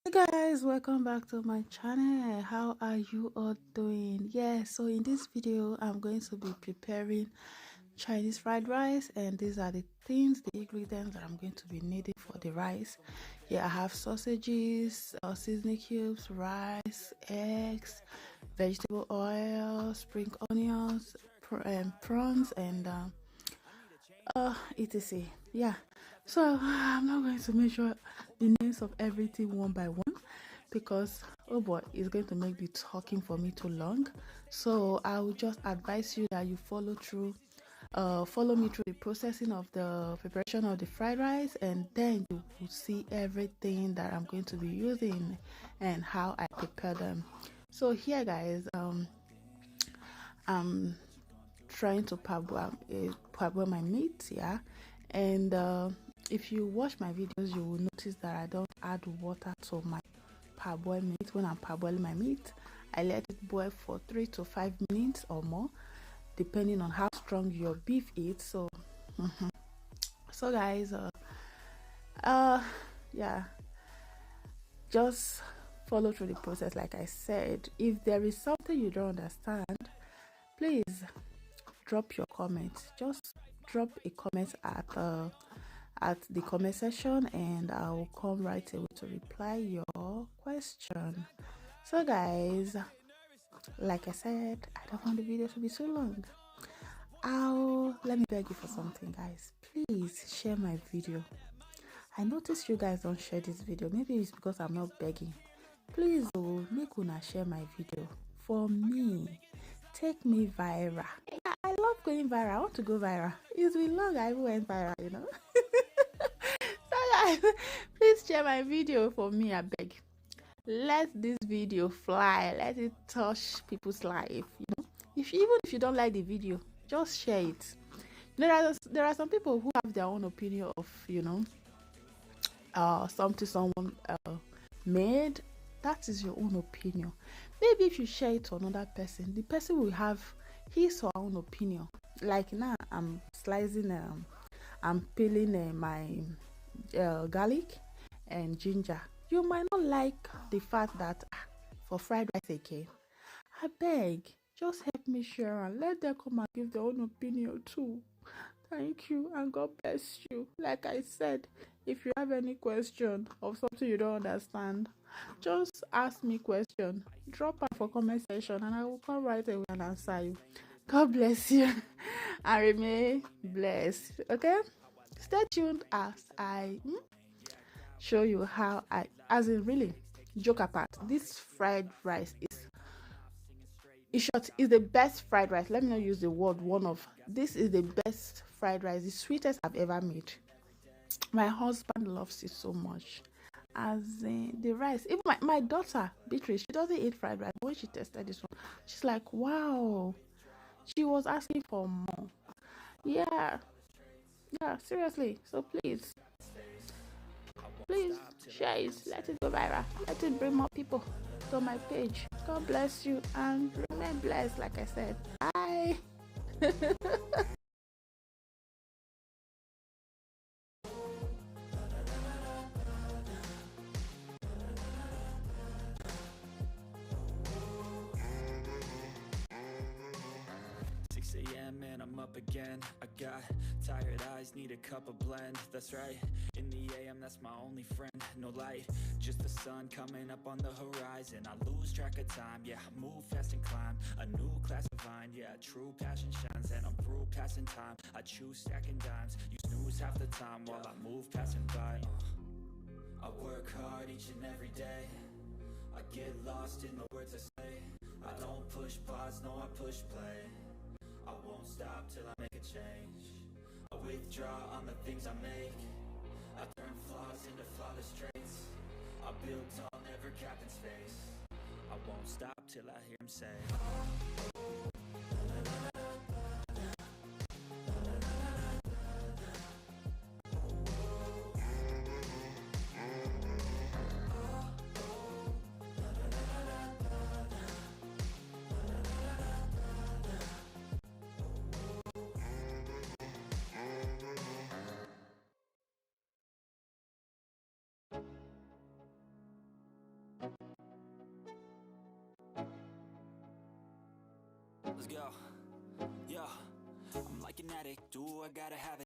Hey guys, welcome back to my channel. How are you all doing? Yeah, so in this video I'm going to be preparing Chinese fried rice, and these are the things, the ingredients that I'm going to be needing for the rice. Yeah, I have sausages, seasoning cubes, rice, eggs, vegetable oil, spring onions, prawns, and etc. Yeah, so I'm not going to measure the names of everything one by one because oh boy, it's going to make the talking for me too long. So I will just advise you that you follow me through the processing of the preparation of the fried rice, and then you will see everything that I'm going to be using and how I prepare them. So here guys, I'm trying to parboil my meat, yeah, and if you watch my videos you will notice that I don't add water to my parboiled meat. When I'm parboiling my meat, I let it boil for 3 to 5 minutes or more, depending on how strong your beef is. So so guys, uh yeah, just follow through the process. Like I said, if there is something you don't understand, please drop your comments. Just drop a comment at the comment section, and I will come right away to reply your question. So guys, like I said, I don't want the video to be too long. Let me beg you for something, guys. Please share my video. I notice you guys don't share this video. Maybe it's because I'm not begging. Please, make una share my video for me. Take me viral. I love going viral. I want to go viral. It's been long I went viral. So guys, please share my video for me, I beg. Let this video fly. Let it touch people's life. Even if you don't like the video, just share it. There are some people who have their own opinion of something someone made. That is your own opinion. Maybe if you share it to another person, the person will have his or her own opinion. Like now, I'm peeling my garlic and ginger. You might not like the fact that for fried rice again. I beg, just help me share and let them come and give their own opinion too. Thank you and God bless you. Like I said, if you have any question of something you don't understand, just ask me question. Drop am for comment section and I will come right away and answer you. God bless you and remain blessed. Okay? Stay tuned as I show you how as in really, joke apart, this fried rice in short, is the best fried rice. Let me not use the word one of. This is the best fried rice, the sweetest I've ever made. My husband loves it so much. As in the rice, even my daughter Beatrice, she doesn't eat fried rice. When she tested this one, she's like, wow. She was asking for more. Yeah, yeah, seriously. So please share it. Let it go viral. Let it bring more people to my page. God bless you and remain blessed. Like I said, bye. 6 a.m. and I'm up again. I got tired eyes, need a cup of blend. That's right, in the AM, that's my only friend. No light, just the sun coming up on the horizon. I lose track of time, yeah, I move fast and climb. A new class of vine, yeah, true passion shines. And I'm through passing time, I choose stacking dimes. You snooze half the time while I move passing by. I work hard each and every day. I get lost in the words I say. I don't push pause, no, I push play. I won't stop till I make a change. I withdraw on the things I make. I turn flaws into flawless traits. I build tall, never cap in space. I won't stop till I hear him say, Let's go. Yo, I'm like an addict, do I gotta have it.